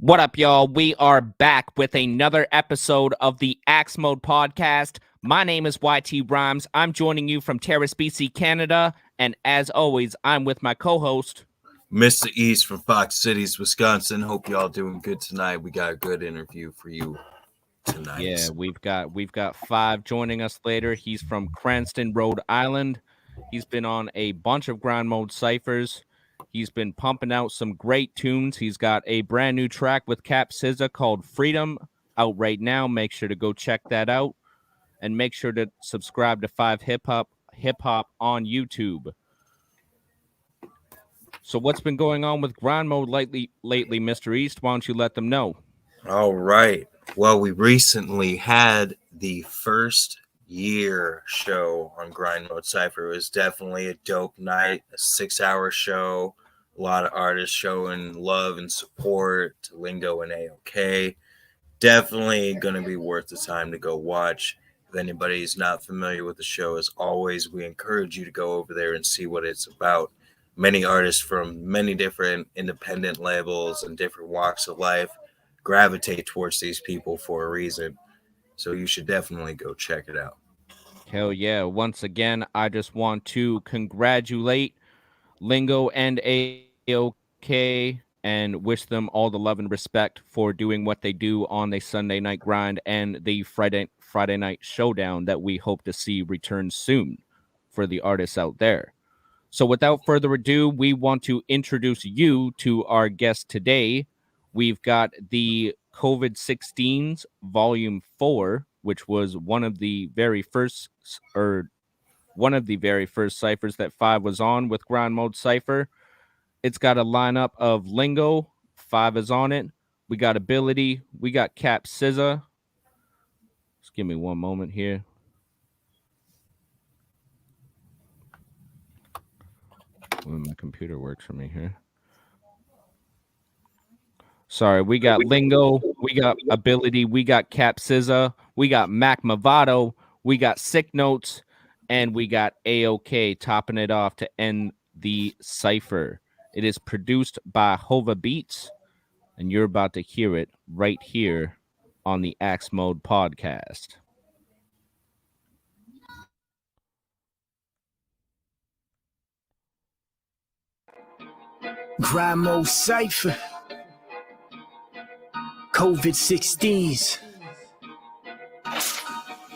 What up, y'all? We are back with another episode of the Axe Mode podcast. My name is YT Rhymes. I'm joining you from Terrace, BC, Canada. And as always, I'm with my co-host, Mr. East from Fox Cities, Wisconsin. Hope y'all doing good tonight. We got a good interview for you tonight. Yeah, we've got Five joining us later. He's from Cranston, Rhode Island. He's been on a bunch of grind mode ciphers. He's been pumping out some great tunes. He's got a brand new track with Cap SZA called Freedom out right now. Make sure to go check that out. And make sure to subscribe to Five Hip Hop on YouTube. So what's been going on with grind mode lately, Mr. East? Why don't you let them know? All right. Well, we recently had the first year show on Grind Mode Cypher. It was definitely a dope night, a 6-hour show. A lot of artists showing love and support to Lingo and AOK. Definitely going to be worth the time to go watch. If anybody's not familiar with the show, as always, we encourage you to go over there and see what it's about. Many artists from many different independent labels and different walks of life gravitate towards these people for a reason. So you should definitely go check it out. Hell yeah. Once again, I just want to congratulate Lingo and AOK and wish them all the love and respect for doing what they do on the Sunday night grind and the Friday night showdown that we hope to see return soon for the artists out there. So without further ado, we want to introduce you to our guest today. We've got the COVID-16's Volume 4, which was one of the very first ciphers that Five was on with Grind Mode Cypher. It's got a lineup of Lingo. Five is on it. We got Ability. We got Cap SZA. Just give me one moment here. When my computer works for me here. Sorry, we got Lingo, we got Ability, we got Cap SZA, we got Mac Movado, we got Sick Notes, and we got AOK topping it off to end the cipher. It is produced by Hova Beats, and you're about to hear it right here on the Axe Mode podcast. Grind Mode Cypher. COVID-16s.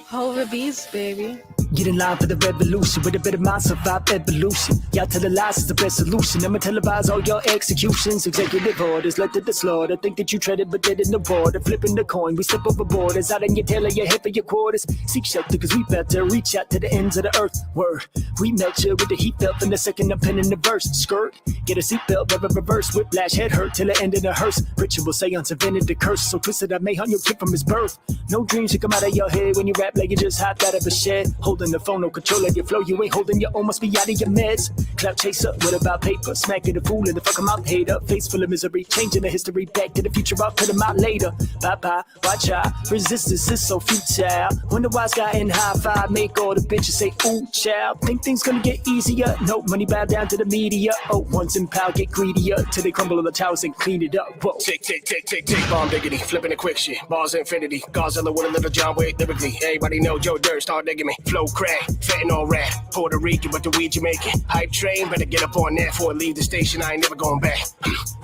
Hova Beats, baby. Get in line for the revolution with a bit of mind, survive evolution. Y'all tell the lies is the best solution. I'ma televise all your executions. Executive orders led to the slaughter. Think that you treaded but dead in the water. Flipping the coin, we slip overboard. It's out in your tail or your head for your quarters. Seek shelter cause we better reach out to the ends of the earth. Word, we melt you with the heat felt in the second I'm penning the verse. Skirt, get a seatbelt, reverse, whiplash, head hurt till the end of the hearse. Ritual seance invented the curse. So twisted I may hunt your kid from his birth. No dreams should come out of your head when you rap like you just hopped out of a shed. Holding the phone, no control of your flow. You ain't holding your own, must be out of your meds. Clout chaser, what about paper? Smacking the fool in the fuck 'em out hater. Face full of misery, changing the history. Back to the future, I'll put 'em out later. Bye-bye, watch out. Resistance is so futile. When the wise guy in high five, make all the bitches say, ooh, child. Think things gonna get easier? No, money bow down to the media. Oh, once in power, get greedier. Till they crumble on the towers and clean it up. Whoa. Tick, tick, tick, tick, tick, bomb diggity. Flipping the quick shit. Bars infinity. Godzilla with a little John Wick lyrically. Everybody know Joe Dirt, start digging me. Flow crack, fentanyl rat. Puerto Rican, but the weed you making. Hype train, better get up on that before I leave the station. I ain't never going back.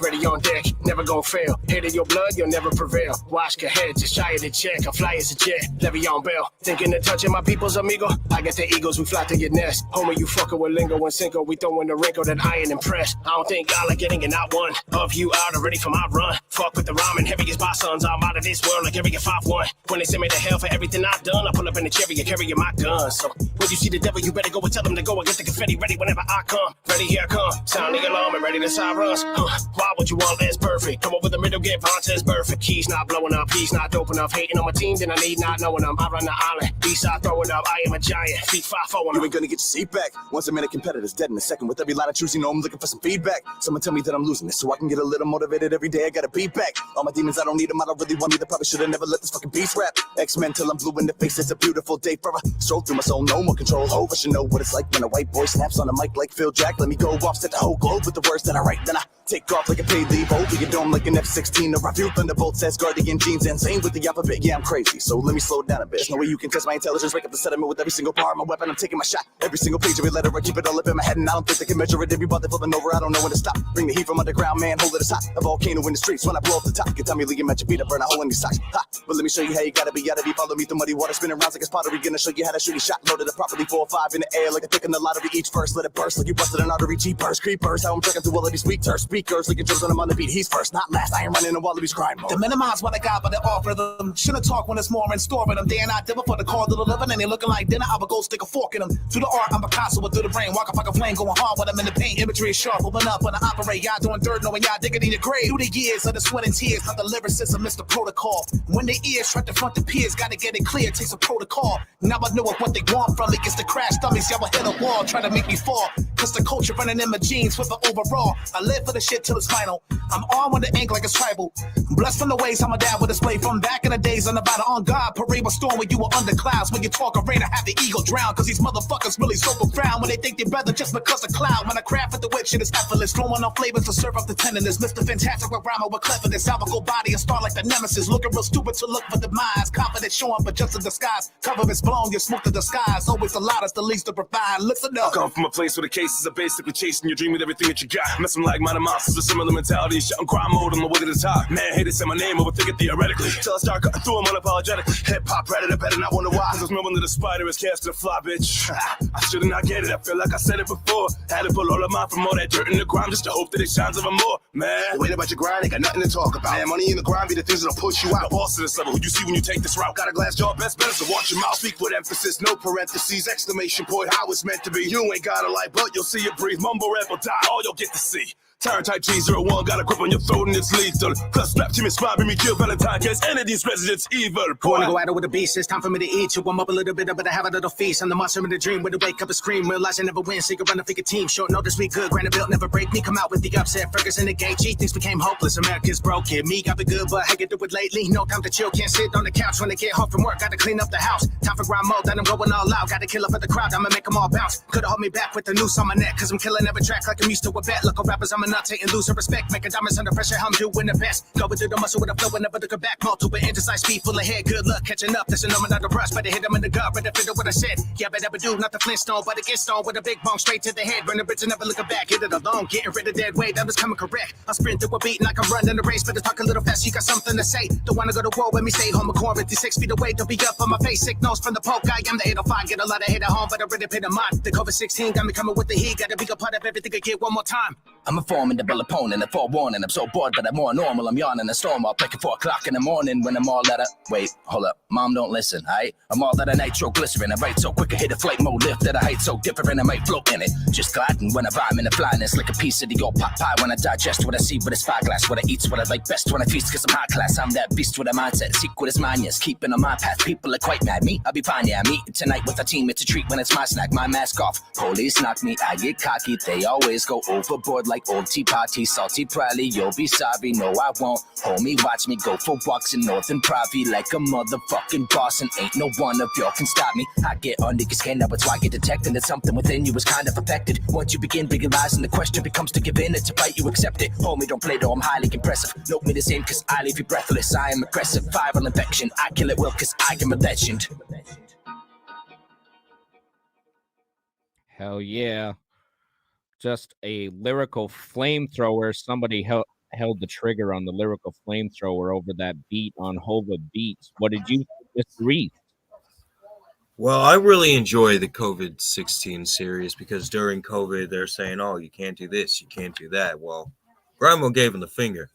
Ready on deck, never gonna fail. Hit in your blood, you'll never prevail. Wash your head, just shy of the check. I fly as a jet, Le'Veon Bell. Thinking of touching my people's amigo. I get the eagles, we fly to your nest. Homie, you fucking with Lingo and Cinco. We throwing the wrinkle that I ain't impressed. I don't think I like getting it, not one of you out already for my run. Fuck with the rhyming, heavy as my sons. I'm out of this world like Area 5-1. When they send me to hell for everything I've done, I pull up in the cherry and carry my gun. So when you see the devil, you better go and tell them to go and get the confetti ready whenever I come. Ready, here I come. Sound the alarm and ready to sirens. Why would you want less perfect? Come over the middle, get Vontaze perfect. Keys not blowing up, he's not dope enough. Hating on my team, then I need not knowing them. I run the island, B-side throwing up. I am a giant, feet 5-4. You ain't gonna get your seat back. Once a minute, competitor's dead in a second. With every line I choose, you know I'm looking for some feedback. Someone tell me that I'm losing this, so I can get a little motivated every day. I gotta beat back. All my demons, I don't need them. I don't really want me. They probably should've never let this fucking beast rap. X-Men till I'm blue in the face. It's a beautiful day for a stroll through my my soul, no more control. I should know what it's like when a white boy snaps on a mic like Phil Jack. Let me go offset the whole globe with the words that I write. Then I take off like a paid leave, over your dome like an F-16. Or I feel thunderbolts as guardian jeans, insane with the alphabet. Yeah, I'm crazy, so let me slow down a bit. There's no way you can test my intelligence. Break up the sediment with every single part of my weapon. I'm taking my shot. Every single page, every letter, I keep it all up in my head, and I don't think they can measure it. Every ball they flipping over, I don't know when to stop. Bring the heat from underground, man, hold it as hot. A volcano in the streets when I blow up the top. You can tell me leaking at your feet, I burn a hole in your socks. Ha! But let me show you how you gotta be. Follow me through muddy water, spinning rounds like it's pottery. Gonna show you how to shoot a shot. Loaded it properly, 4 or 5 in the air, like a pick in the lottery. Each verse, let it burst like you busted an artery. G-burst, creepers, how I'm trekking through all of these weak turfs. Speakers, looking jokes when I'm on the beat. He's first, not last. I ain't running in Wallabies grind mode. To minimize what I got by the off rhythm. Should've talked when it's more in store with them. Day and night, differ for the call to the living. And they looking like dinner, I would go stick a fork in them. Through the art, I'm Picasso, but through the brain. Walk up like a flame, going hard when I'm in the paint. Imagery is sharp, open up when I operate. Y'all doing dirt, knowing y'all digging in your grave. Through the years of the sweat and tears, not the lyricism, Mr. Protocol. When the ears try to front the peers, gotta get it clear, takes a protocol. Now I know what they want from me. Gets the crash dummies, y'all will hit a wall, try to make me fall. Cause the culture running in my jeans with the overall. I live for the shit till it's final. I'm on with the ink like it's tribal. Blessed from the ways how my dad would display from back in the days on the battle on God. Parade was storm when you were under clouds. When you talk a rain, I have the ego drown. Cause these motherfuckers really so profound when they think they're better just because of cloud. When I craft at the whip, shit is effortless. Throwing on flavors to serve up the tenderness. Mr. Fantastic with rhyme with cleverness. I'll go body and start like the nemesis. Looking real stupid to look for demise. Confident showing, but just a disguise. Cover is blown, you smoke the disguise. Always the loudest, the least to provide. Listen up. I come from a place where the cases are basically chasing your dream with everything that you got. Messing like minor monsters with similar mentality. Shouting crime mode on the way to the top. Man, haters say my name, overthink it theoretically. Till I start cutting through them unapologetically. Hip hop predator, better not wonder why. Cause no wonder the spider is cast to the fly, bitch. I should've not get it, I feel like I said it before. Had to pull all of mine from all that dirt in the ground just to hope that it shines even more. Man, Wait about your grind, ain't got nothing to talk about. Man, money in the grind be the things that'll push you out. the boss of this level, who you see when you take this route. Got a glass jaw, best better, so watch your mouth. Speak with emphasis, no parentheses, exclamation point, how it's meant to be. You ain't got a light, but you'll see it breathe. Mumble rap or die, all you'll get to see. Turn type G01, got a grip on your throat and it's lethal. Plus strap to me, spot me, kill Valentine, cause any of these residents evil. Wanna go at it with a beast, it's time for me to eat you. I'm up a little bit, but I have a little feast. I'm the monster in the dream with the wake up and scream. Realize I never win, so you can run a figure team. Short notice, we good, granted built, never break me. Come out with the upset, Ferguson the gate. G, things became hopeless, America's broken. Me got the good, but I get do it lately. No time to chill, can't sit on the couch when I get home from work. Gotta clean up the house, time for grind mode, then I'm going all out. Gotta kill up for the crowd, I'ma make them all bounce. Could've hold me back with the noose on my neck, cause I'm killing every track like I'm used to a bet. Look, rappers, I'm a nut, taking loser respect. Making diamonds under pressure, I'm doing the best. Going through the muscle with a flow and never looking back. Multiple indecisive speed, full of head. Good luck catching up. That's a number, not a rush. Better hit them in the gut, better fit what I said. Yeah, better do not the Flintstone, but it gets stoned with a big bong straight to the head. Run the bridge and never looking back. Hit it alone, getting rid of dead weight. That was coming correct. I sprint through a beat like I'm running a race. Better talk a little fast, you got something to say. Don't wanna go to war with me, stay home. I'm quarantined 6 feet away. Don't be up on my face. Sick nose from the poke. I am the 805. Get a lot of hate at home, but I really pay the mind. The COVID-16 got me coming with the heat. Gotta be a part of everything I get one more time. I'm a formidable opponent, a forewarning. I'm so bored, but I'm more normal. I'm yawning a storm. I'll pick at 4 o'clock in the morning when I'm all at a. Wait, hold up. Mom, don't listen, aight? I'm all out of nitroglycerin. I write so quick, I hit a flight mode lift at a height so different. I might float in it. Just gliding when I rhyme in the flyness. Like a piece of the old pot pie when I digest what I see with a spyglass. What I eat's what I like best when I feast, cause I'm high class. I'm that beast with a mindset. Secret is mine, yes. Keeping on my path. People are quite mad. Me, I'll be fine, yeah. I'm eating tonight with a team. It's a treat when it's my snack. My mask off. Police knock me. I get cocky. They always go overboard like old teapot. Salty probably, you'll be sorry, no I won't. Homie, watch me go for walks in Northern Provi like a motherfucking boss, and ain't no one of y'all can stop me. I get under your skin, now it's why you're detecting that something within you is kind of affected. Once you begin realizing the question becomes to give in, it's a fight, you accept it. Homie, don't play though, I'm highly impressive. Note me the same, cause I leave you breathless. I am aggressive, viral infection. I kill it well, cause I am a legend. Hell yeah. Just a lyrical flamethrower. Somebody held the trigger on the lyrical flamethrower over that beat on Hova Beats. What did you think, Mr. Reese? Well, I really enjoy the COVID-16 series because during COVID, they're saying, oh, you can't do this, you can't do that. Well, Grimo gave them the finger,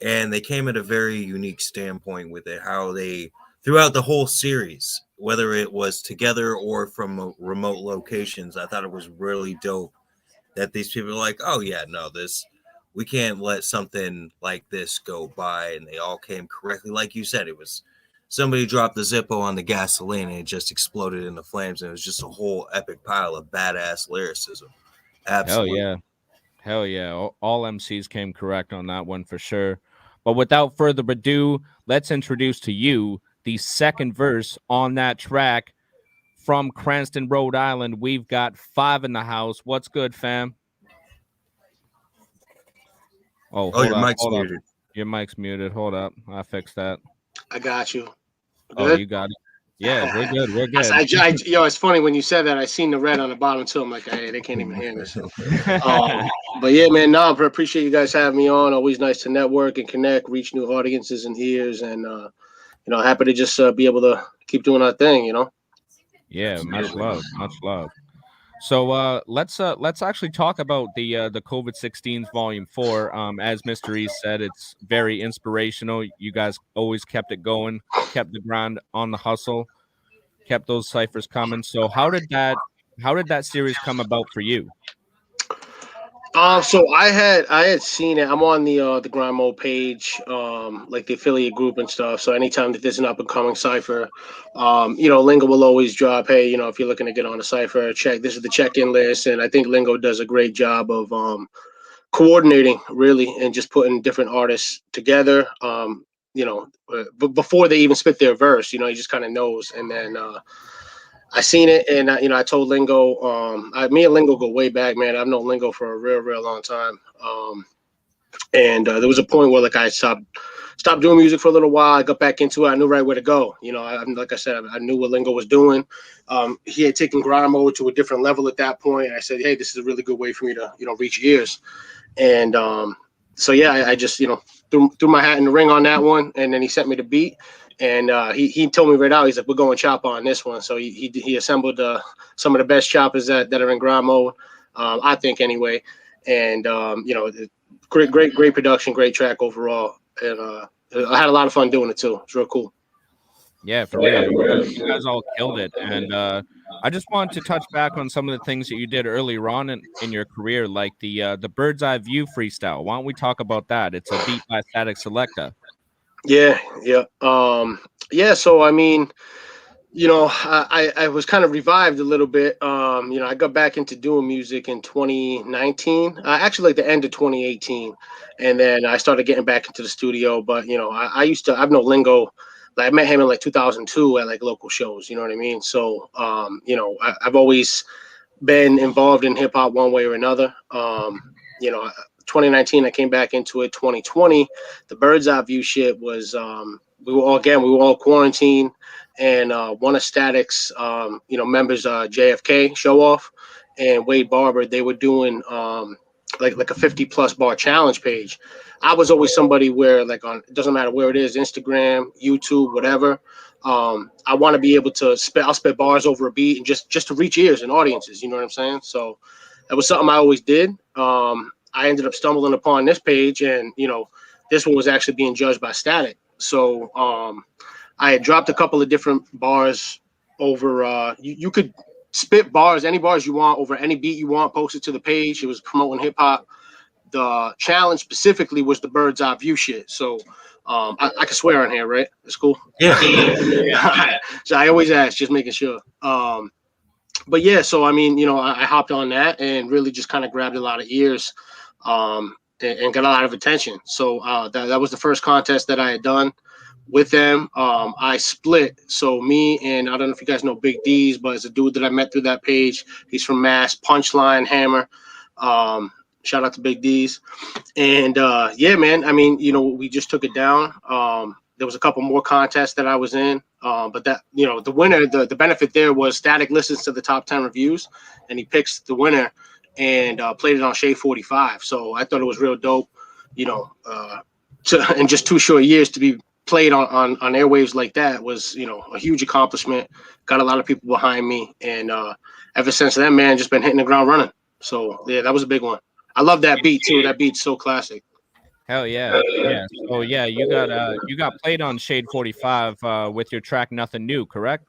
and they came at a very unique standpoint with it, how they, throughout the whole series, whether it was together or from remote locations, I thought it was really dope that these people are like, oh, yeah, no, we can't let something like this go by. And they all came correctly. Like you said, it was somebody dropped the Zippo on the gasoline and it just exploded into flames. And it was just a whole epic pile of badass lyricism. Absolutely. Hell yeah. All MCs came correct on that one for sure. But without further ado, let's introduce to you the second verse on that track from Cranston, Rhode Island, we've got 5 in the house. What's good, fam? Oh, hold your up, mic's hold up. muted. Your mic's muted. Hold up. I fixed that. I got you. Oh, Good? you got it. Yeah, we're good. We're I, good. yo, it's funny when you said that. I seen the red on the bottom too. I'm like, hey, they can't even hear me. So, but yeah, man, no, I appreciate you guys having me on. Always nice to network and connect, reach new audiences and ears, and happy to just be able to keep doing our thing. Yeah, much love, much love. So let's actually talk about the COVID-16's Volume 4. As Mr. East said, it's very inspirational. You guys always kept it going, kept the grind on the hustle, kept those ciphers coming. So how did that series come about for you? So I had seen it. I'm on the grind mode page, like the affiliate group and stuff. So anytime that there's an up and coming cipher, Lingo will always drop, hey, if you're looking to get on a cipher, this is the check-in list. And I think Lingo does a great job of coordinating really and just putting different artists together. But before they even spit their verse, he just kind of knows. And then I seen it, and I told Lingo. Me and Lingo go way back, man. I've known Lingo for a real long time. And there was a point where like I stopped doing music for a little while. I got back into it. I knew right where to go. Like I said, I knew what Lingo was doing. He had taken grind mode to a different level at that point. And I said, hey, this is a really good way for me to reach ears. And so yeah, I just threw my hat in the ring on that one, and then he sent me the beat. And he told me right out, he's like, we're going chopper on this one. So he assembled some of the best choppers that are in grind mode, I think anyway. And great production, great track overall. And I had a lot of fun doing it too. It's real cool. Yeah, for real. You guys all killed it. And I just wanted to touch back on some of the things that you did earlier on in your career, like the Bird's Eye View freestyle. Why don't we talk about that? It's a beat by Static Selecta. Yeah. So I mean, I was kind of revived a little bit. I got back into doing music in 2019, actually like the end of 2018, and then I started getting back into the studio. But I've known Lingo. Like I met him in like 2002 at like local shows. You know what I mean? So I've always been involved in hip hop one way or another. 2019 I came back into it. 2020 the Bird's Eye View shit was we were all quarantined, and one of Static's members, JFK Show Off and Wade Barber, they were doing like a 50+ bar challenge page. I was always somebody where like it doesn't matter where it is, Instagram, YouTube, whatever, I want to be able to I'll spit bars over a beat and just to reach ears and audiences, you know what I'm saying? So that was something I always did. I ended up stumbling upon this page, and this one was actually being judged by Static. So I had dropped a couple of different bars over. You could spit bars, any bars you want, over any beat you want, post it to the page. It was promoting hip hop. The challenge specifically was the Bird's Eye View shit. So I can swear on here, right? It's cool. Yeah. So I always ask, just making sure. But yeah, so I mean, I hopped on that and really just kind of grabbed a lot of ears. And got a lot of attention. So that was the first contest that I had done with them. I split. So me and I don't know if you guys know Big D's, but it's a dude that I met through that page. He's from Mass, Punchline, Hammer. Shout out to Big D's. And yeah, man, I mean, we just took it down. There was a couple more contests that I was in. But that, the winner, the benefit there was Static listens to the top 10 reviews and he picks the winner and played it on Shade 45. So I thought it was real dope, in just 2 short years to be played on airwaves like that was, a huge accomplishment. Got a lot of people behind me. And ever since then, man, just been hitting the ground running. So yeah, that was a big one. I love that beat too. That beat's so classic. Hell yeah. Yeah. So yeah, you got played on Shade 45 with your track Nothing New, correct?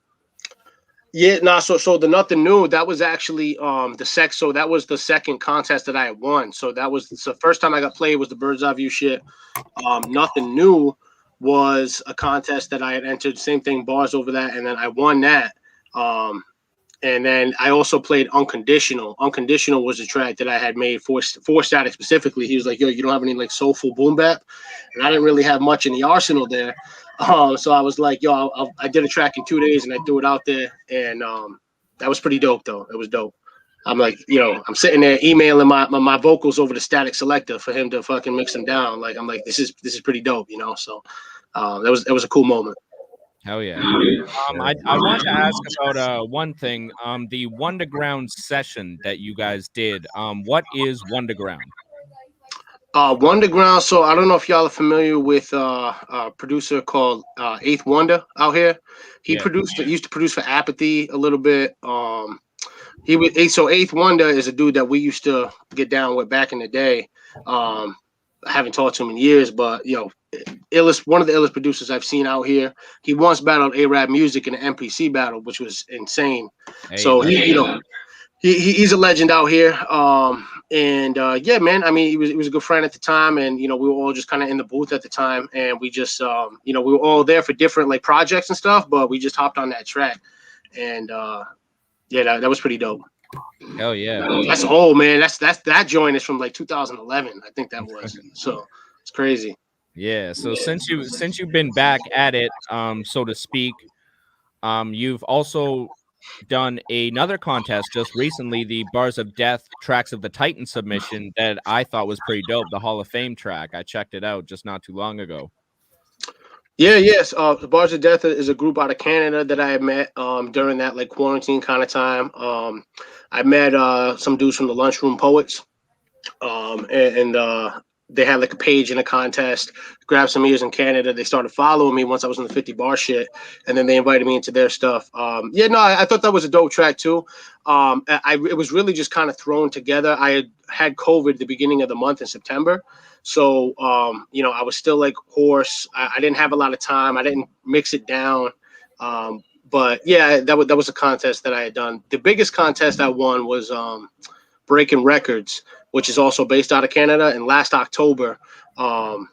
Yeah, so the Nothing New, that was actually so that was the second contest that I had won. So that was the first time I got played was the Bird's Eye View shit. Nothing New was a contest that I had entered, same thing, bars over that, and then I won that. And then I also played Unconditional. Unconditional was a track that I had made for Static specifically. He was like, yo, you don't have any like soulful boom bap? And I didn't really have much in the arsenal there. So I was like, yo, I did a track in 2 days and I threw it out there. And That was pretty dope, though. It was dope. I'm like, I'm sitting there emailing my vocals over the Static Selector for him to fucking mix them down. Like, I'm like, this is pretty dope, So that was a cool moment. Hell yeah. I wanted to ask about one thing. The Wonderground session that you guys did. What is Wonderground? Wonderground. So I don't know if y'all are familiar with a producer called Eighth Wonder out here. He used to produce for Apathy a little bit. So Eighth Wonder is a dude that we used to get down with back in the day. I haven't talked to him in years, but one of the illest producers I've seen out here. He once battled A-Rap Music in an MPC battle, which was insane. Hey, so he's a legend out here. Yeah, man. I mean, he was a good friend at the time, and we were all just kind of in the booth at the time, and we just we were all there for different like projects and stuff, but we just hopped on that track, and yeah, that was pretty dope. Hell yeah. That's old, man. That joint is from like 2011. I think that was. So it's crazy. Yeah. So since you've been back at it, so to speak, you've also done another contest just recently, the Bars of Death Tracks of the Titan submission that I thought was pretty dope, the Hall of Fame track. I checked it out just not too long ago. Yes. The Bars of Death is a group out of Canada that I had met during that like quarantine kind of time. I met some dudes from the Lunchroom Poets, and they had like a page in a contest. Grabbed some ears in Canada. They started following me once I was in the 50 bar shit, and then they invited me into their stuff. I thought that was a dope track too. It was really just kind of thrown together. I had COVID at the beginning of the month in September. So, I was still like hoarse. I didn't have a lot of time. I didn't mix it down. But yeah, that was a contest that I had done. The biggest contest I won was Breaking Records, which is also based out of Canada. And last October, I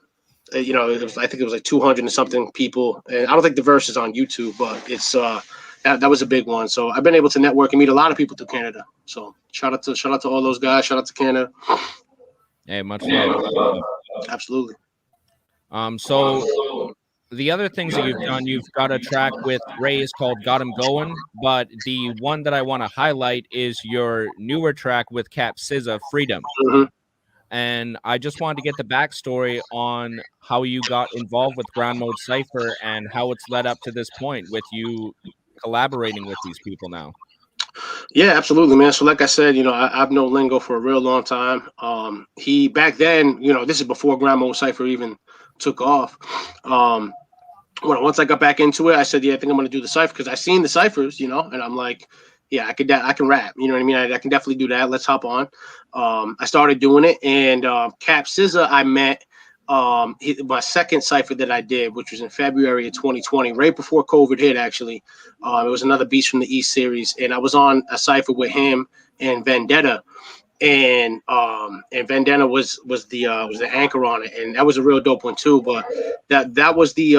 think it was like 200 and something people. And I don't think the verse is on YouTube, but it's that was a big one. So I've been able to network and meet a lot of people through Canada. So shout out to all those guys. Shout out to Canada. Hey, much love. Absolutely. So the other things that you've got a track with Rays called Got 'Em Going, but the one that I want to highlight is your newer track with Cap SZA, Freedom. Mm-hmm. And I just wanted to get the backstory on how you got involved with Grind Mode Cypher and how it's led up to this point with you collaborating with these people now. Yeah, absolutely, man. So like I said, I've known Lingo for a real long time. He back then, this is before Grind Mode Cypher even took off. Once I got back into it, I said, yeah, I think I'm going to do the cypher because I seen the ciphers, and I'm like, yeah, I can rap. You know what I mean? I can definitely do that. Let's hop on. I started doing it, and Cap SZA I met my second cipher that I did, which was in February of 2020, right before COVID hit, actually. It was another Beast from the East series, and I was on a cipher with him and Vendetta. And Vendetta was the anchor on it, and that was a real dope one too. But that was the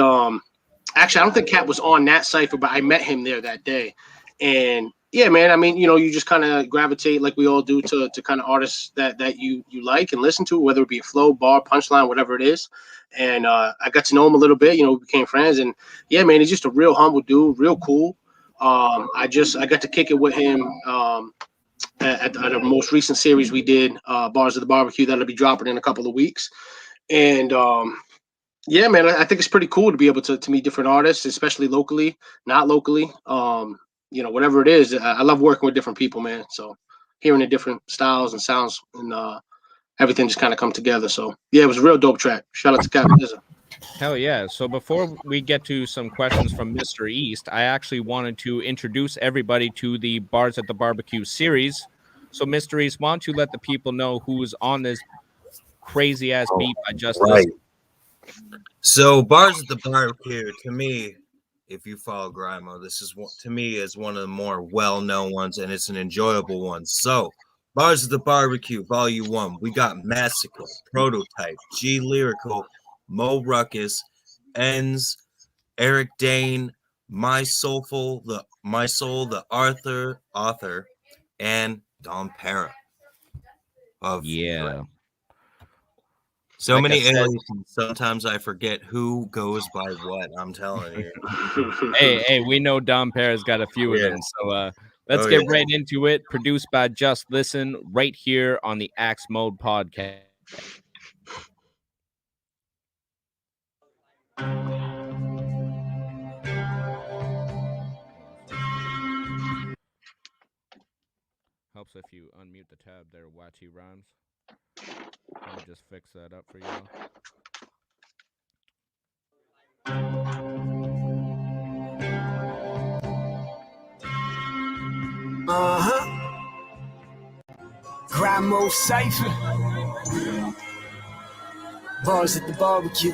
actually, I don't think Cap was on that cipher, but I met him there that day. And yeah, man, I mean, you just kind of gravitate like we all do to kind of artists that you like and listen to, whether it be a flow, bar, punchline, whatever it is. And I got to know him a little bit, we became friends. And yeah, man, he's just a real humble dude, real cool. I got to kick it with him at the most recent series we did, Bars of the Barbecue, that'll be dropping in a couple of weeks. And yeah, man, I think it's pretty cool to be able to meet different artists, especially locally, not locally. Whatever it is, I love working with different people, man. So hearing the different styles and sounds and everything just kind of come together. So yeah, it was a real dope track. Shout out to Captain SZA. Hell yeah. So before we get to some questions from Mr. East, I actually wanted to introduce everybody to the Bars at the Barbecue series. So Mr. East, why don't you let the people know who's on this crazy ass beat I just listened. So Bars at the Barbecue, to me, if you follow Grimo, this is to me is one of the more well-known ones, and it's an enjoyable one. So Bars at the Barbecue, Volume 1, we got Massacre, Prototype, G Lyrical, Mo Ruckus, Ends, Eric Dane, My Soul, the author, and Dom Para. Yeah. So like many aliens, sometimes I forget who goes by what. I'm telling you. hey, we know Dom Para's got a few of them, so Let's get right into it. Produced by Just Listen, right here on the Axe Mode podcast. Helps if you unmute the tab there, Watchy Rhymes. Let me just fix that up for you. Grind Mode Cypher. Bars at the barbecue.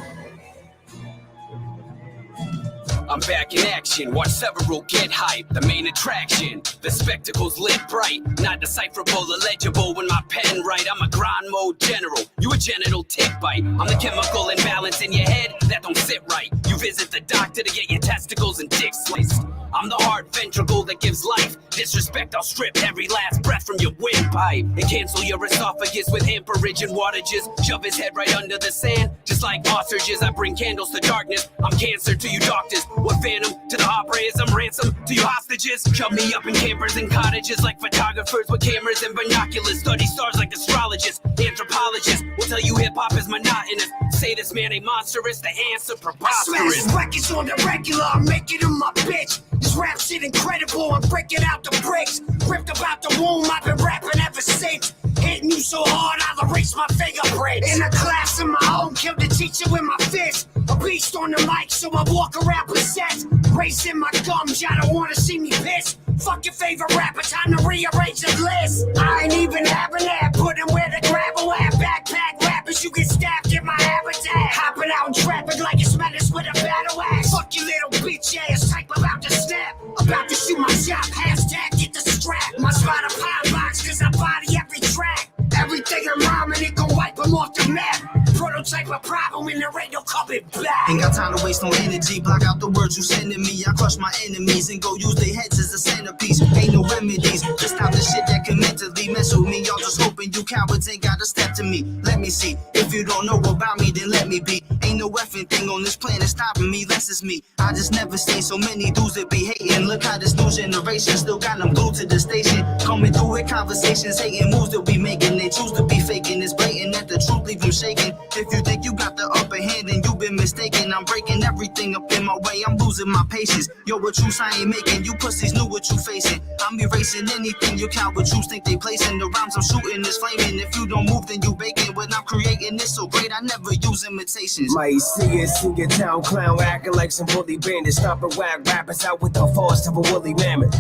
I'm back in action, watch several get hype. The main attraction, the spectacle's lit bright. Not decipherable, illegible when my pen write. I'm a grind mode general, you a genital tick bite. I'm the chemical imbalance in your head that don't sit right. You visit the doctor to get your testicles and dick sliced. I'm the heart ventricle that gives life. Disrespect, I'll strip every last breath from your windpipe and cancel your esophagus with amperage and wattages. Shove his head right under the sand, just like ostriches. I bring candles to darkness. I'm cancer to you doctors. What phantom to the opera is? I'm ransom to you hostages. Shove me up in campers and cottages like photographers with cameras and binoculars. Study stars like astrologists, anthropologists. Will tell you hip hop is monotonous. Say this man ain't monstrous. The answer preposterous. Smash records on the regular, I'm making him my bitch. This rap shit incredible, I'm breaking out the bricks. Ripped about the womb, I've been rapping ever since. Hitting you so hard, I'll erase my fingerprints. In a class of my own, killed the teacher with my fist. A beast on the mic, so I walk around possessed. Racing my gums, y'all don't wanna see me piss. Fuck your favorite rapper, time to rearrange the list. I ain't even having that, put him where the gravel at. Backpack rappers, you get stabbed in my habitat. Hopping out in traffic like it's menace with a battle axe. Fuck your little bitch ass type about to snap. About to shoot my shot, hashtag get the strap. My spot a pile box, cause I body every track. Everything I'm rhyming, it gon' wipe them off the map. Prototype a problem and there ain't no coming back. Ain't got time to waste no energy. Block out the words you sending me. I crush my enemies and go use their heads as a centerpiece. Ain't no remedies. Just stop the shit that can mentally mess with me. Y'all just hoping you cowards ain't got a step to me. Let me see. If you don't know about me, then let me be. Ain't no effing thing on this planet stopping me. Less is me. I just never seen so many dudes that be hating. Look how this new generation still got them glued to the station. Coming through with conversations, hating moves they'll be making. They choose to be faking. It's blatant that the truth leave them shaking. If you think you got the upper hand, then you've been mistaken. I'm breaking everything up in my way. I'm losing my patience. Yo, what truths I ain't making. You pussies knew what you facing. I'm erasing anything you coward truths think they placing. The rhymes I'm shooting is flaming. If you don't move, then you baking. When I'm creating this so great, I never use imitations. Might see a town clown acting like some bully bandit. Stomping whack rappers out with the force of a woolly mammoth.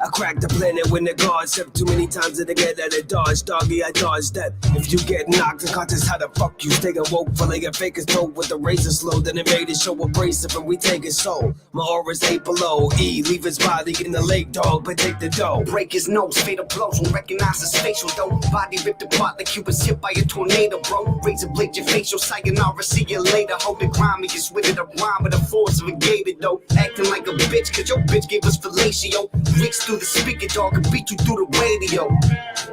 I cracked the planet when the guards step too many times to get out of dodge. Doggy, I dodged that. If you get knocked unconscious, how the fuck you stay awoke? For like a faker's throat with the razor slow. Then it made it show abrasive and we take his soul. My aura's 8 below. E, leave his body in the lake, dog, but take the dough. Break his nose, fatal blows, won't recognize his facial though. Body ripped apart like he was hit by a tornado, bro. Razor blade your facial, sayonara, see you later. Hold the grimiest with it, a rhyme with the force of a gator though. Acting like a bitch, cause your bitch gave us fellatio. Reach through the speaker, dog, and beat you through the radio.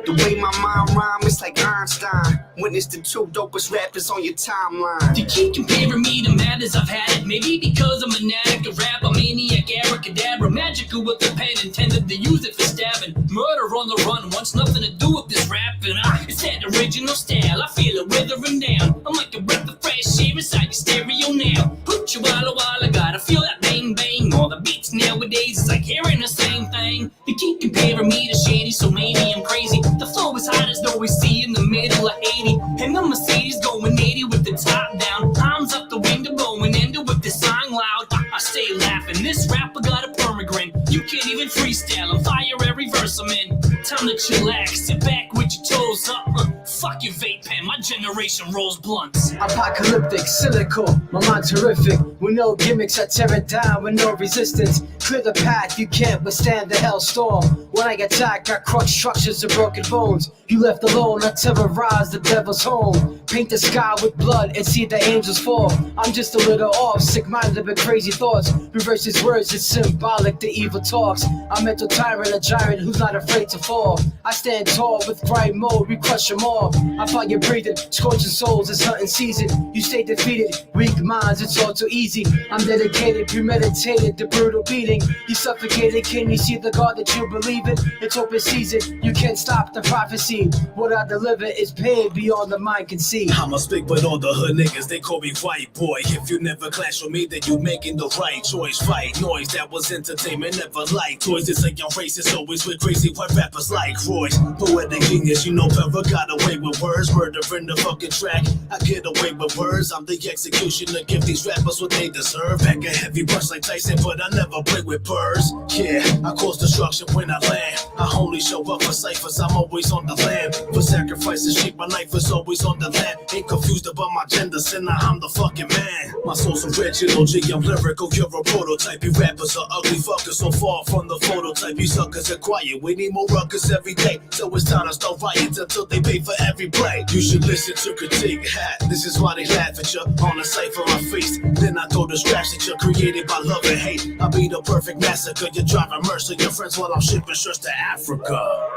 The way my mind rhyme, it's like Einstein. Witness the two dopest rappers on your timeline. You keep comparing me to madness, I've had it. Maybe because I'm an addict, a rap, a maniac, abracadabra, magical with the pen, intended to use it for stabbing. Murder on the run wants nothing to do with this rapping. It's that original style, I feel it withering down. I'm like a breath of fresh air inside your stereo now. Put you walla walla, gotta feel that bang bang. All the beats nowadays is like hearing the same thing. You keep comparing me to Shady, so maybe I'm crazy. The flow is hot as though we see in the middle of 80. And the Mercedes going 80 with the top down. Arms up the window, blowing into with the song loud. I stay laughing, this rapper got a permagrin. You can't even freestyle, I'm fire every verse I'm in. Time to chillax, sit back with your toes up. Fuck your vape pen, my generation rolls blunts. Apocalyptic, cynical, my mind's horrific. With no gimmicks, I tear it down with no resistance. Clear the path, you can't withstand the hellstorm. When I attack, I crush structures of broken bones. You left alone, I terrorize the devil's home. Paint the sky with blood and see the angels fall. I'm just a little off, sick-minded with crazy thoughts. Reverse his words, it's symbolic, the evil talks. A mental tyrant, a giant who's not afraid to fall. I stand tall with grind mode, we crush them all. I fire breathing, scorching souls, it's hunting season. You stay defeated, weak minds, it's all too easy. I'm dedicated, premeditated, the brutal beating. You suffocated, can you see the God that you believe in? It's open season, you can't stop the prophecy. What I deliver is paid beyond the mind can see. I'm a speak with all the hood niggas, they call me white boy. If you never clash with me, then you making the right choice. Fight noise, that was entertainment, never like toys. This ain't your racist, always with crazy white rappers like Royce. Poetic genius, you know Pepper got away with words. Murder in the fucking track, I get away with words. I'm the executioner, give these rappers what they deserve. Back a heavy punch like Tyson, but I never play with birds. Yeah, I cause destruction when I land. I only show up for ciphers, I'm always on the land. For sacrifices, sheep, my knife is always on the land. Ain't confused about my gender, sinner, I'm the fucking man. My soul's original, G, I'm lyrical, you're a prototype. You rappers are ugly fuckers, so far from the phototype. You suckers are quiet, we need more ruckus every day. So it's time to start riots until they pay for every play. You should listen to critique, this is why they laugh at you. On the cipher I feast, then I throw the scraps that you're created by love and hate. I'll be the perfect massacre, you're driving mercy, your friends while I'm shipping shirts to Africa.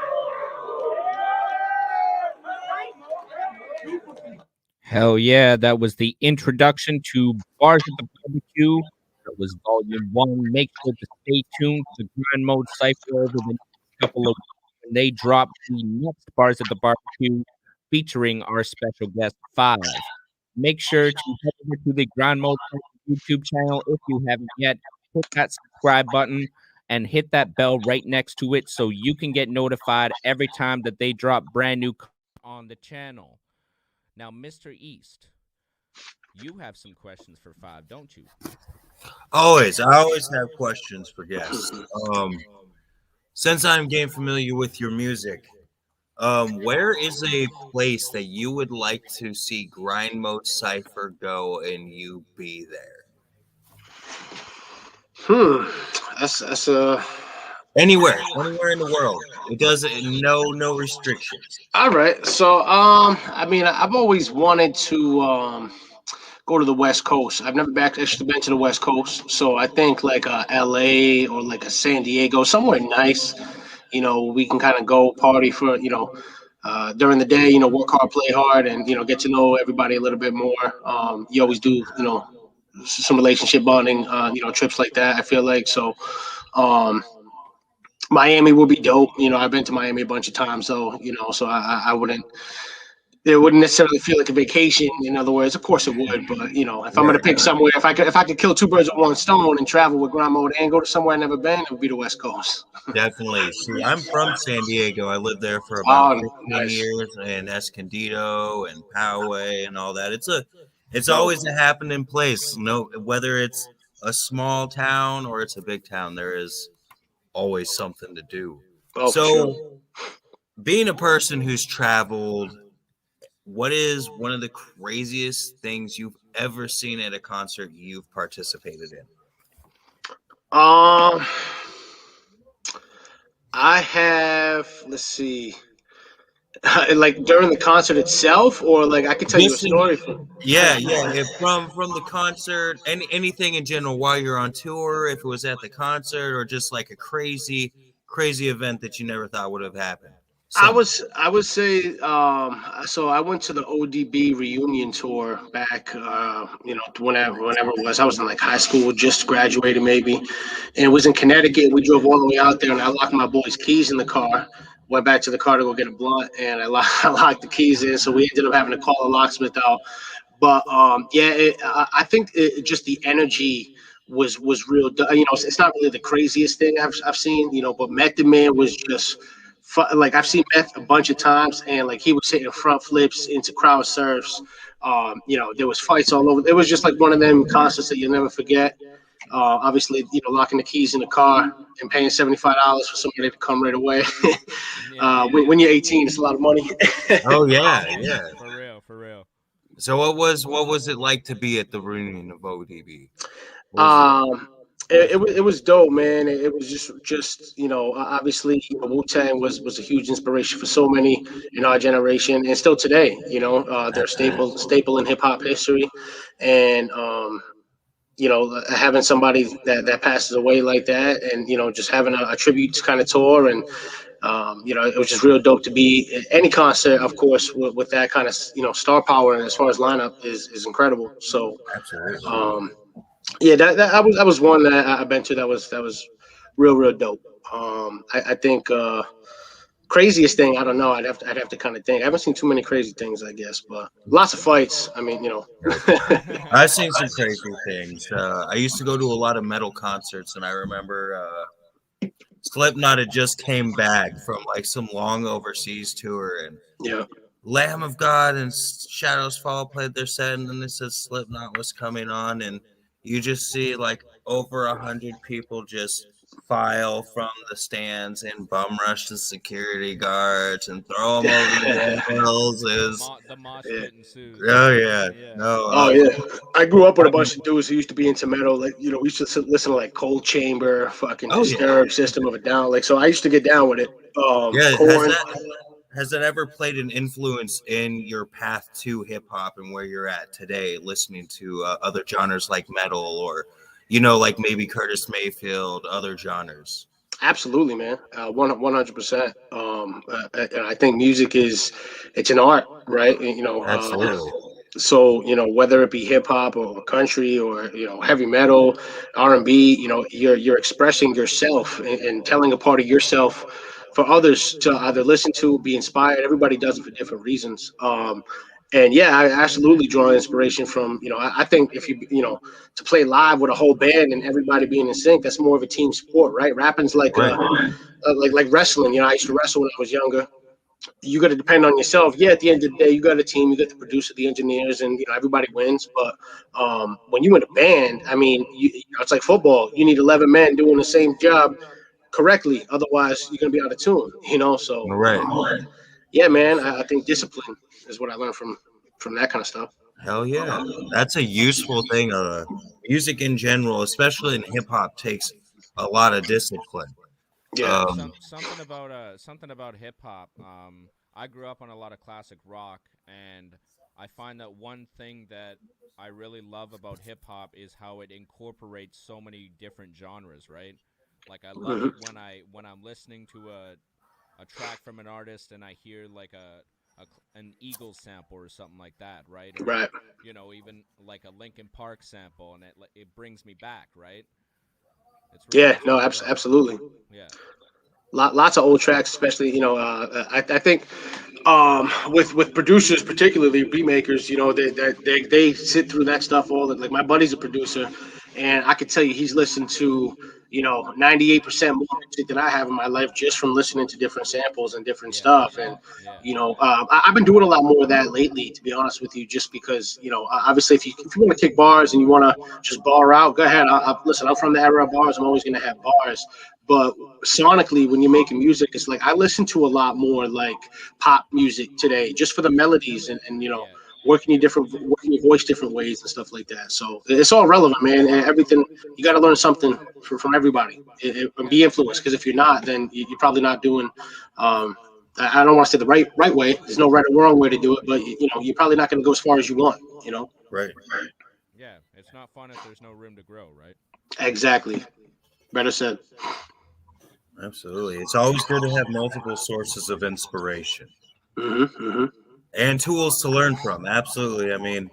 Hell yeah, that was the introduction to Bars at the Barbecue. That was volume 1. Make sure to stay tuned to Grind Mode Cypher over the next couple of weeks when they drop the next Bars at the Barbecue featuring our special guest 5. Make sure to head over to the Grind Mode Cypher YouTube channel if you haven't yet. Hit that subscribe button and hit that bell right next to it so you can get notified every time that they drop brand new content on the channel. Now, Mr. East, you have some questions for 5, don't you? Always. I always have questions for guests. Since I'm getting familiar with your music, where is a place that you would like to see Grind Mode Cypher go and you be there? That's a anywhere in the world. It doesn't no restrictions. all right. So I mean, I've always wanted to go to the West Coast. I've never actually been to the West Coast, so I think like LA or like a San Diego, somewhere nice. You know, we can kind of go party for during the day. You know, work hard, play hard, and get to know everybody a little bit more. You always do. Some relationship bonding. Trips like that. I feel like so. Miami would be dope. I've been to Miami a bunch of times, so so I wouldn't. It wouldn't necessarily feel like a vacation. In other words, of course it would, but if I'm gonna pick somewhere, if I could kill two birds with one stone and travel with Grind Mode and go to somewhere I've never been, it would be the West Coast. Definitely. See, I'm from San Diego. I lived there for about 15 nice. years, and Escondido and Poway and all that. It's always a happening place. Whether it's a small town or it's a big town, there is always something to do. Oh, so, sure. Being a person who's traveled, what is one of the craziest things you've ever seen at a concert you've participated in? I have. Let's see. Like during the concert itself, or like I could tell you a story from. Yeah. If from the concert, anything in general while you're on tour, if it was at the concert or just like a crazy event that you never thought would have happened. I would say so I went to the ODB reunion tour back whenever it was. I was in like high school, just graduated maybe, and it was in Connecticut. We drove all the way out there, and I locked my boy's keys in the car. Went back to the car to go get a blunt, and I locked the keys in, so we ended up having to call a locksmith out. But I think just the energy was real. It's not really the craziest thing I've seen, but Method Man was just like I've seen Meth a bunch of times, and like he was hitting front flips into crowd surfs. There was fights all over. It was just like one of them concerts that you'll never forget. Obviously, locking the keys in the car and paying $75 for somebody to come right away. When you're 18, it's a lot of money. Oh yeah. For real. So what was it like to be at the reunion of ODB? It was dope, man. It was just obviously Wu-Tang was a huge inspiration for so many in our generation, and still today. They're staple in hip hop history, and having somebody that passes away like that, and just having a tribute kind of tour, and It was just real dope to be at any concert, of course, with that kind of star power, and as far as lineup is incredible. So Absolutely. yeah, that was one that I've been to that was real dope. I think craziest thing, I don't know. I'd have to kind of think. I haven't seen too many crazy things, I guess, but lots of fights. I mean, I've seen some crazy things. I used to go to a lot of metal concerts, and I remember Slipknot had just came back from like some long overseas tour, and yeah, Lamb of God and Shadows Fall played their set, and then it said Slipknot was coming on, and you just see like over 100 people just file from the stands and bum rush the security guards and throw them over the rails. The mosh yeah. pit ensues. Oh yeah, Yeah. no, Oh yeah, I grew up with a bunch of dudes who used to be into metal. Like we used to listen to like Cold Chamber, fucking oh yeah, Disturbed, System of a Down. Like so, I used to get down with it. yeah. Corn. Has that ever played an influence in your path to hip hop and where you're at today, listening to other genres like metal or, like maybe Curtis Mayfield, other genres? Absolutely, man. 100%. And I think music it's an art, right? And, Absolutely. so whether it be hip hop or country or heavy metal, R&B, you're expressing yourself and telling a part of yourself for others to either listen to, be inspired. Everybody does it for different reasons. And yeah, I absolutely draw inspiration from, I think if to play live with a whole band and everybody being in sync, that's more of a team sport, right? Rapping's like Right. like wrestling. I used to wrestle when I was younger. You got to depend on yourself. Yeah, at the end of the day, you got a team, you got the producer, the engineers, and everybody wins. But when you in a band, I mean, it's like football. You need 11 men doing the same job correctly, otherwise you're gonna be out of tune. So Right. yeah, Yeah. man, So I think discipline is what I learned from that kind of stuff. Hell yeah. That's a useful thing. Music in general, especially in hip hop, takes a lot of discipline. Yeah. yeah, Um, something about hip hop. I grew up on a lot of classic rock, and I find that one thing that I really love about hip hop is how it incorporates so many different genres, right? Like I love it Hmm. when I'm listening to a track from an artist and I hear like an Eagles sample or something like that, right? Or Right. even like a Linkin Park sample, and it brings me back, right? Yeah. It's No. really dope. Absolutely. Yeah. Lots of old tracks, especially I think with producers, particularly beat makers, they sit through that stuff all the like my buddy's a producer, and I could tell you he's listened to 98% more music than I have in my life just from listening to different samples and different Yeah. stuff. And Yeah. I've been doing a lot more of that lately, to be honest with you, just because obviously if you want to kick bars and you want to just bar out, go ahead. Listen, I'm from the era of bars. I'm always going to have bars, but sonically when you're making music, it's like I listen to a lot more like pop music today just for the melodies and Yeah. working your voice different ways and stuff like that. So it's all relevant, man, and everything. You got to learn something from everybody and be influenced, because if you're not, then you're probably not doing I don't want to say the right way. There's no right or wrong way to do it, but you're probably not going to go as far as you want. right. Yeah. It's not fun if there's no room to grow, right? Exactly. Better said. Absolutely. It's always good to have multiple sources of inspiration Hmm. and tools to learn from. Absolutely. I mean,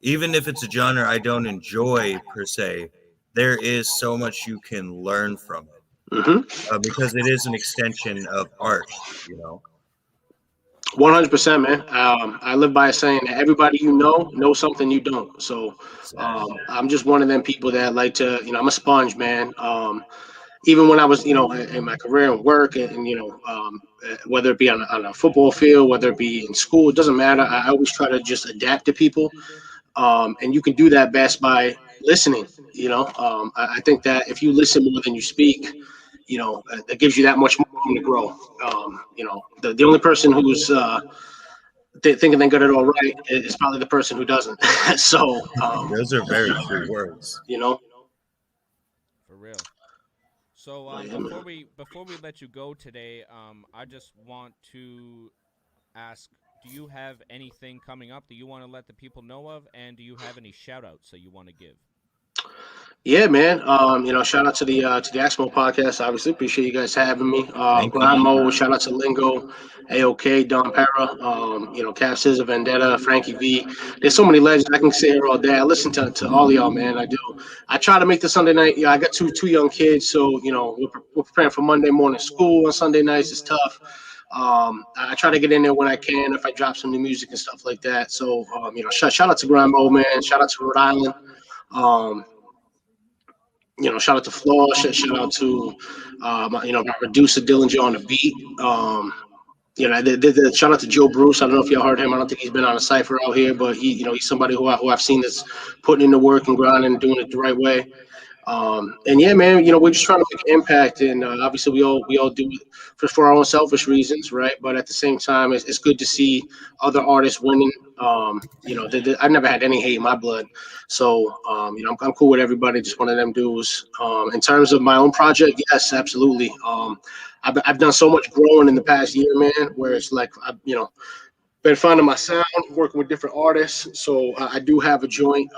even if it's a genre I don't enjoy per se, there is so much you can learn from it Hmm. because it is an extension of art. 100%, man. I live by a saying that everybody knows something you don't. So Exactly. I'm just one of them people that like to, I'm a sponge, man. Even when I was, in my career and work, and whether it be on a football field, whether it be in school, it doesn't matter. I always try to just adapt to people, and you can do that best by listening. I think that if you listen more than you speak, that gives you that much more room to grow. The only person who's thinking they got it all right is probably the person who doesn't. So, Those are very true words. you know, For real. So yeah, man. before we let you go today, I just want to ask, do you have anything coming up that you want to let the people know of, and do you have any shout outs that you want to give? Yeah, man. Shout out to the Axmo podcast. Obviously, appreciate you guys having me. Thank Grind you. Mode. Shout out to Lingo, AOK, Don Para, Cav Scissor, Vendetta, Frankie V. There's so many legends. I can sit here all day. I listen to all of y'all, man. I do. I try to make the Sunday night. Yeah, I got two young kids, so we're preparing for Monday morning school on Sunday nights. It's tough. I try to get in there when I can if I drop some new music and stuff like that. So, shout out to Grind Mode, man. Shout out to Rhode Island. Um, Shout out to Flaw. Shout out to, my producer Dillinger on the beat. Shout out to Joe Bruce. I don't know if y'all heard him. I don't think he's been on a cipher out here, but he's somebody who I've seen that's putting in the work and grinding and doing it the right way. And yeah, man, we're just trying to make an impact, and obviously we all do it for our own selfish reasons, right? But at the same time, it's good to see other artists winning. I've never had any hate in my blood, so I'm cool with everybody. Just one of them dudes. In terms of my own project, yes, absolutely. I've done so much growing in the past year, man. Where it's like been finding my sound, working with different artists. So I do have a joint.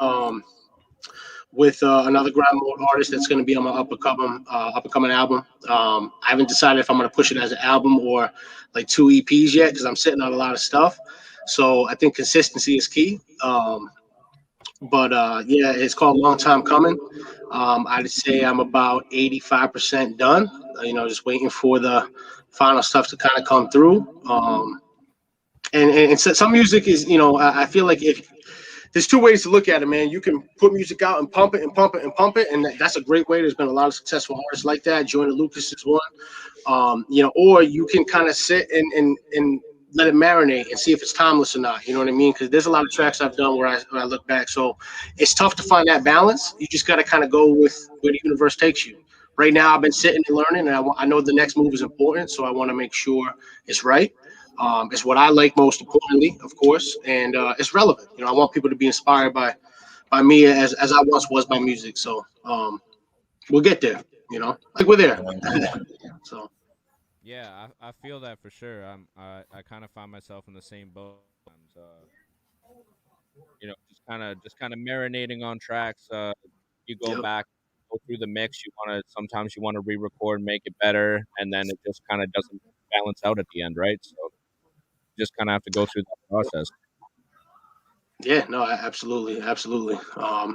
With another grind mode artist that's going to be on my up and coming album. I haven't decided if I'm going to push it as an album or like 2 EPs yet because I'm sitting on a lot of stuff. So I think consistency is key. But yeah, it's called Long Time Coming. I'd say I'm about 85% done. Just waiting for the final stuff to kind of come through. And so some music is, I feel like if there's two ways to look at it, man. You can put music out and pump it and pump it and pump it, and that's a great way. There's been a lot of successful artists like that. Joyner Lucas is one. Or you can kind of sit and let it marinate and see if it's timeless or not. You know what I mean? Because there's a lot of tracks I've done where I look back. So it's tough to find that balance. You just got to kind of go with where the universe takes you. Right now, I've been sitting and learning, and I know the next move is important, so I want to make sure it's right. It's what I like most importantly, of course, and it's relevant. I want people to be inspired by me as I once was by music. So we'll get there. Like we're there. So Yeah, I feel that for sure. I kind of find myself in the same boat. Just kind of marinating on tracks. You go yep. back, go through the mix. Sometimes you want to re-record, make it better, and then it just kind of doesn't balance out at the end, right? So you just kind of have to go through that process. Yeah, no, absolutely, absolutely.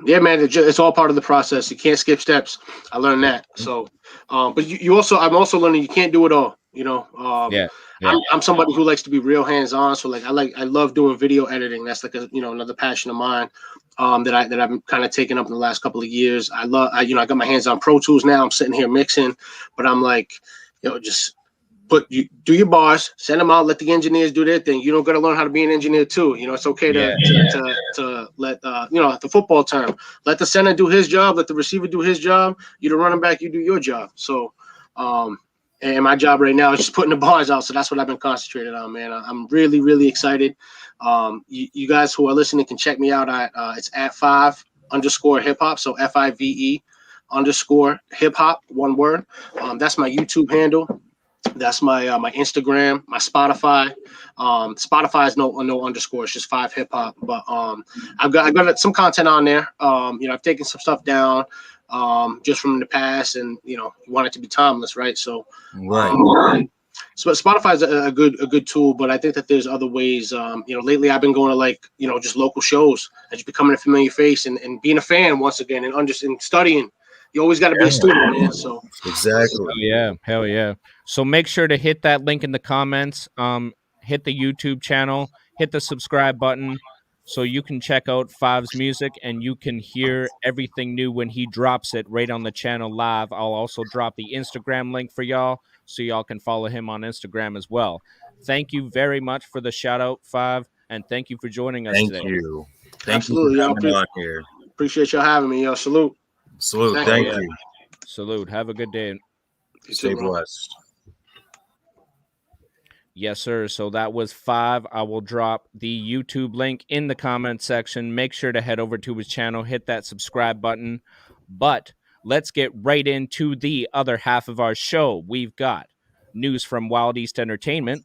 Yeah, man, it's all part of the process. You can't skip steps. I learned that. So, but I'm also learning you can't do it all. Yeah. I'm somebody who likes to be real hands on. So I love doing video editing. That's like another passion of mine. That I've kind of taken up in the last couple of years. I got my hands on Pro Tools now. I'm sitting here mixing, but I'm like, just do your bars, send them out, let the engineers do their thing. You don't got to learn how to be an engineer too. It's okay to let the football term, let the center do his job, let the receiver do his job. You the running back, you do your job. So, and my job right now is just putting the bars out. So that's what I've been concentrated on, man. I'm really, really excited. You guys who are listening can check me out at it's at @5_hip-hop. So FIVE_hip-hop, one word. That's my YouTube handle. That's my Instagram, my Spotify. Spotify is no underscore. It's just 5 hip hop. But I've got some content on there. I've taken some stuff down just from the past, and you want it to be timeless, right? So right. So Spotify is a good tool, but I think that there's other ways. Lately I've been going to just local shows and just becoming a familiar face and being a fan once again and studying. You always got to be a student, man. So exactly. Hell yeah. So make sure to hit that link in the comments. Hit the YouTube channel, hit the subscribe button, so you can check out Five's music and you can hear everything new when he drops it right on the channel live. I'll also drop the Instagram link for y'all, so y'all can follow him on Instagram as well. Thank you very much for the shout out, Five, and thank you for joining us today. Thank you. Absolutely. You for coming on here. Appreciate y'all having me. Yo, salute. Thank you. Salute. Have a good day. Stay blessed. Yes, sir. So that was Five. I will drop the YouTube link in the comment section. Make sure to head over to his channel, hit that subscribe button. But let's get right into the other half of our show. We've got news from Wild East Entertainment.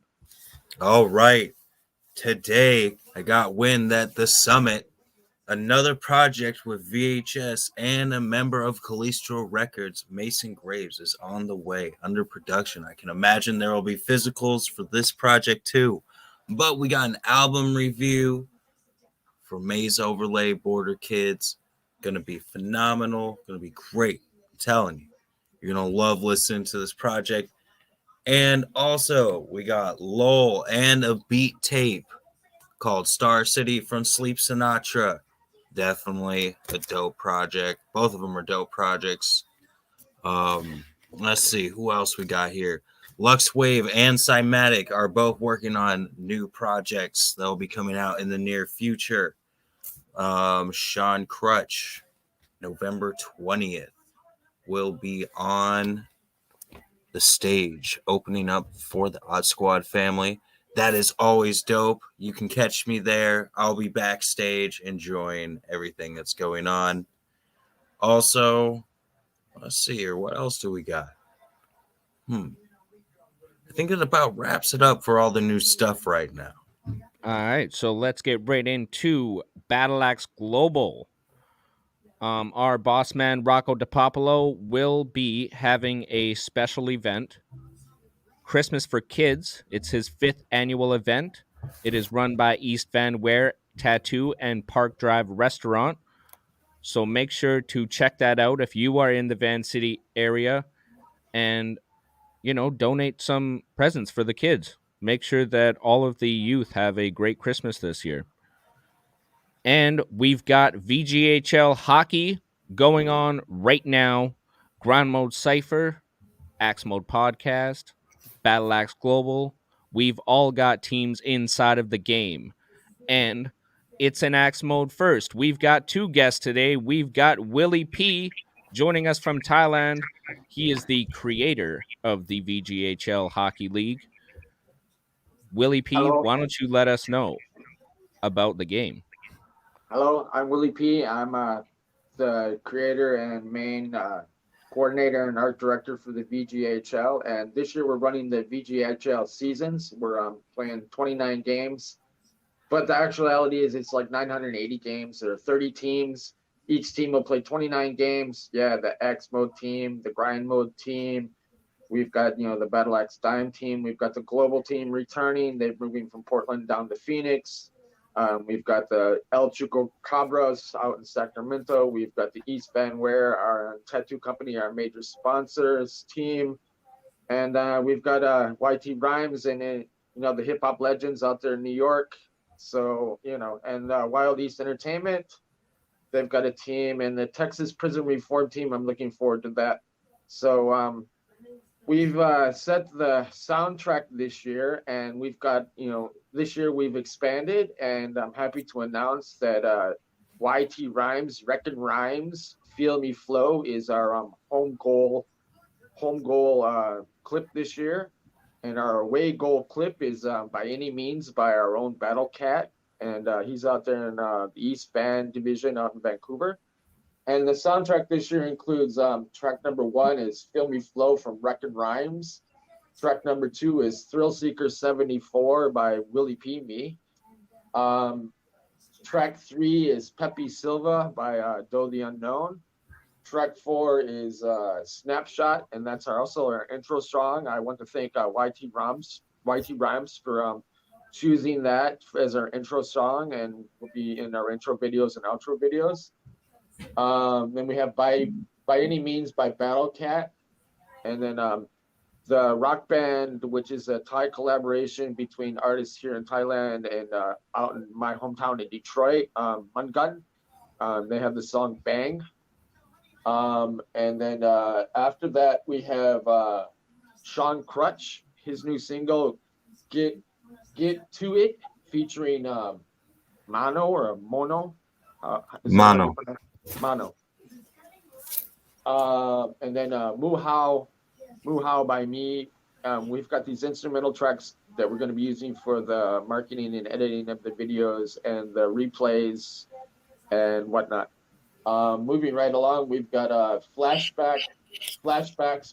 All right. Today, I got wind that the summit Another project with VHS and a member of Calistro Records, Mason Graves, is on the way, under production. I can imagine there will be physicals for this project too. But we got an album review for Maze Overlay Border Kids. Gonna be phenomenal, gonna be great. I'm telling you, you're gonna love listening to this project. And also, we got Lowell and a beat tape called Star City from Sleep Sinatra. Definitely a dope project. Both of them are dope projects. Let's see who else we got here. Lux Wave and Cymatic are both working on new projects that will be coming out in the near future. Sean Crutch, November 20th, will be on the stage opening up for the Odd Squad family. That is always dope. You can catch me there. I'll be backstage enjoying everything that's going on. Also, let's see here. What else do we got? I think it about wraps it up for all the new stuff right now. All right, so let's get right into Battle Axe Global. Our boss man Rocco DiPapolo will be having a special event, Christmas for Kids. It's his 5th annual event. It is run by East Van Ware Tattoo and Park Drive Restaurant. So make sure to check that out if you are in the Van City area, and donate some presents for the kids. Make sure that all of the youth have a great Christmas this year. And we've got VGHL hockey going on right now. Grind Mode Cypher, Axe Mode Podcast, Battle Axe Global. We've all got teams inside of the game. And it's an Axe Mode first. We've got 2 guests today. We've got Willie P joining us from Thailand. He is the creator of the VGHL Hockey League. Willie P, Hello. why don't you let us know about the game? Hello, I'm Willie P. I'm the creator and main coordinator and art director for the VGHL. And this year we're running the VGHL seasons. We're playing 29 games. But the actuality is it's like 980 games. There are 30 teams. Each team will play 29 games. Yeah, the X mode team, the grind mode team. We've got, the Battle Axe Dime team. We've got the global team returning. They're moving from Portland down to Phoenix. We've got the El Chuco Cabras out in Sacramento. We've got the East Van Ware, our tattoo company, our major sponsors team. And we've got YT Rhymes and, the hip hop legends out there in New York. So, and Wild East Entertainment, they've got a team, and the Texas Prison Reform team, I'm looking forward to that. So we've set the soundtrack this year, and we've got, this year we've expanded, and I'm happy to announce that YT Rhymes, Wreckin' Rhymes, Feel Me Flow is our home goal clip this year. And our away goal clip is By Any Means by our own Battle Cat. And he's out there in the East Van Division out in Vancouver. And the soundtrack this year includes track number 1 is Feel Me Flow from Wreckin' Rhymes. Track number 2 is Thrill Seeker 74 by Willie P. Me. Track 3 is Pepe Silva by Doe the Unknown. Track 4 is Snapshot, and that's also our intro song. I want to thank YT Rhymes for choosing that as our intro song, and will be in our intro videos and outro videos. Then we have By Any Means by Battle Cat, and then the rock band, which is a Thai collaboration between artists here in Thailand and out in my hometown in Detroit, Mungun. They have the song Bang. And then after that, we have Sean Crutch, his new single, Get To It, featuring Mano or Mono. Mono. Mono. And then Muhao by me. We've got these instrumental tracks that we're going to be using for the marketing and editing of the videos and the replays and whatnot. Moving right along, we've got flashbacks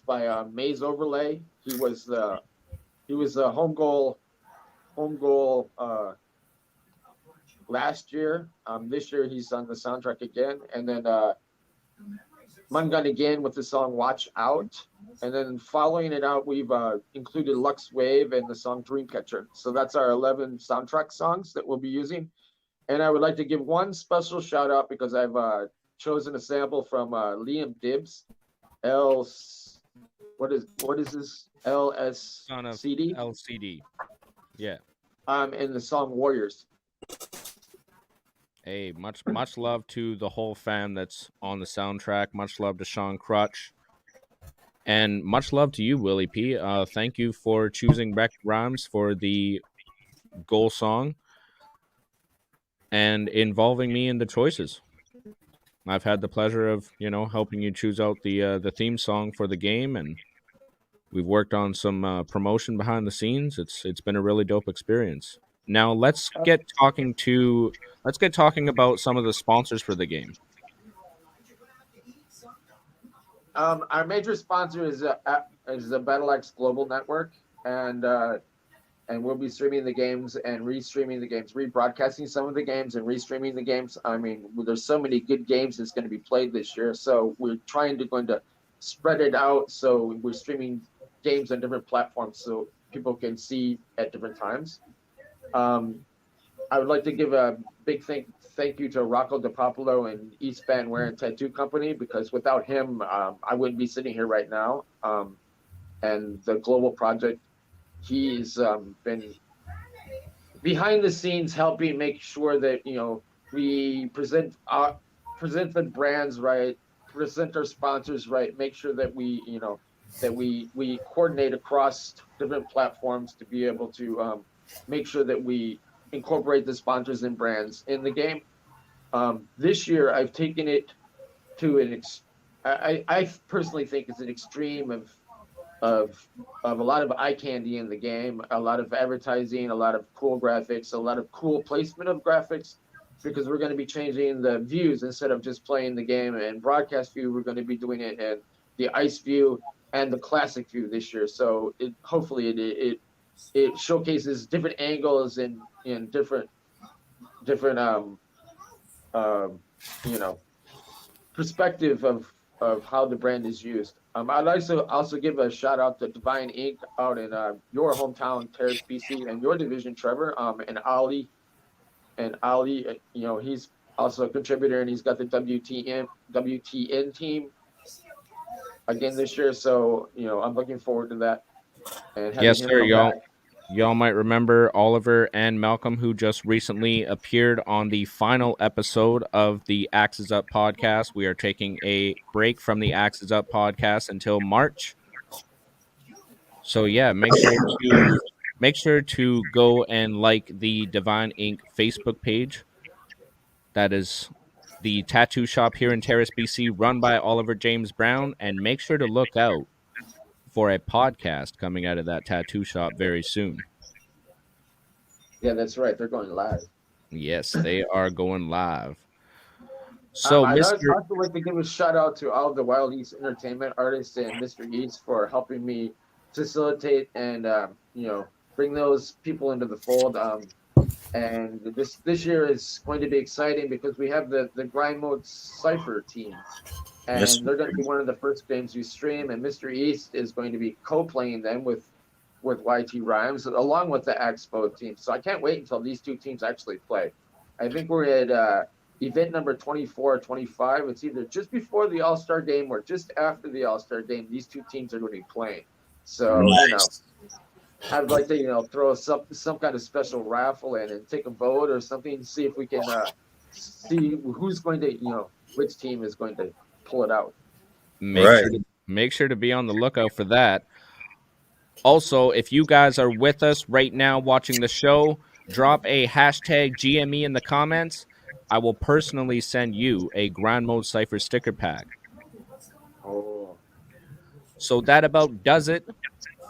by Maze Overlay. He was the home goal last year. This year he's on the soundtrack again, and then Mun Gun again with the song "Watch Out," and then following it out, we've included Lux Wave and the song "Dreamcatcher." So that's our 11 soundtrack songs that we'll be using. And I would like to give one special shout out because I've chosen a sample from Liam Dibbs, L. What is this? LSCD. LCD. Yeah. In the song "Warriors." Hey, much love to the whole fam that's on the soundtrack. Much love to Sean Crutch. And much love to you, Willie P. Thank you for choosing Beck Rhymes for the goal song and involving me in the choices. I've had the pleasure of, helping you choose out the theme song for the game, and we've worked on some promotion behind the scenes. It's been a really dope experience. Now let's get talking about some of the sponsors for the game. Our major sponsor is the BattleX Global Network, and we'll be streaming the games and restreaming the games, rebroadcasting some of the games and restreaming the games. I mean, there's so many good games that's going to be played this year, so we're going to spread it out. So we're streaming games on different platforms so people can see at different times. I would like to give a big thank you to Rocco DiPapolo and East Van Wear and Tattoo Company, because without him, I wouldn't be sitting here right now. And the global project, he's been behind the scenes helping make sure that we present the brands right, present our sponsors right, make sure that we coordinate across different platforms to be able to make sure that we incorporate the sponsors and brands in the game. This year, I've taken it to I personally think it's an extreme of a lot of eye candy in the game, a lot of advertising, a lot of cool graphics, a lot of cool placement of graphics, because we're going to be changing the views. Instead of just playing the game and broadcast view, we're going to be doing it in the ice view and the classic view this year. So hopefully it showcases different angles and different perspective of how the brand is used. I'd like to also give a shout out to Divine Inc. out in your hometown, Terrace, BC, and your division, Trevor, and Ali. And Ali, he's also a contributor, and he's got the WTN team again this year. So I'm looking forward to that. And yes, sir, y'all might remember Oliver and Malcolm, who just recently appeared on the final episode of the Axes Up podcast. We are taking a break from the Axes Up podcast until March. So yeah, make sure to go and like the Divine Inc. Facebook page. That is the tattoo shop here in Terrace, BC, run by Oliver James Brown, and make sure to look out for a podcast coming out of that tattoo shop very soon. Yeah, that's right. They're going live. Yes, they are going live. So, I'd also like to give a shout out to all of the Wild East Entertainment artists and Mr. East for helping me facilitate and bring those people into the fold. And this year is going to be exciting because we have the Grind Mode Cypher team. And they're going to be one of the first games we stream, and Mr. East is going to be co-playing them with YT Rhymes, along with the Expo team. So I can't wait until these two teams actually play. I think we're at event number 24 or 25. It's either just before the All-Star game or just after the All-Star game. These two teams are going to be playing. So, I'd like to, throw some kind of special raffle in and take a vote or something, see if we can see who's going to, which team is going to pull it out. Make sure to be on the lookout for that. Also, if you guys are with us right now watching the show, drop a hashtag GME in the comments. I will personally send you a Grind Mode Cypher sticker pack. Oh. So that about does it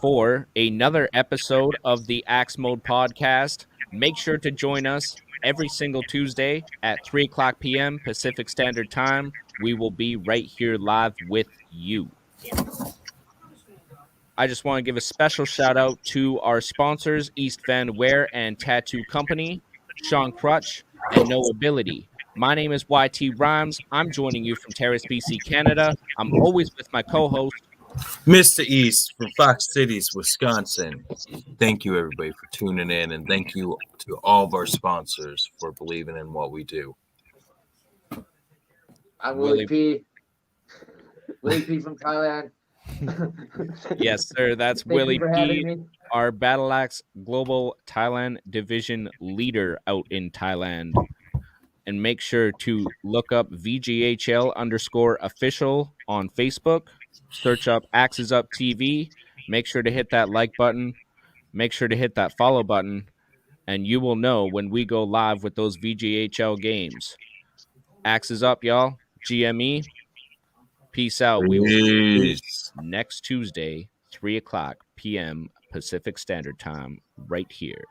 for another episode of the Axe Mode podcast. Make sure to join us every single Tuesday at 3 o'clock p.m. Pacific Standard Time. We will be right here live with you. I just want to give a special shout out to our sponsors, East Van Wear and Tattoo Company, Sean Crutch, and no ability. My name is YT Rhymes. I'm joining you from Terrace, BC, Canada. I'm always with my co-host, Mr. East from Fox Cities, Wisconsin. Thank you, everybody, for tuning in, and thank you to all of our sponsors for believing in what we do. I'm Willie P. Willie P from Thailand. Yes, sir. That's Thank Willie you for having P, me. our Battle Axe Global Thailand Division leader out in Thailand. And make sure to look up VGHL_official on Facebook. Search up Axes Up TV. Make sure to hit that like button. Make sure to hit that follow button. And you will know when we go live with those VGHL games. Axes Up, y'all. GME. Peace out. We will see you next Tuesday, 3 o'clock p.m. Pacific Standard Time, right here.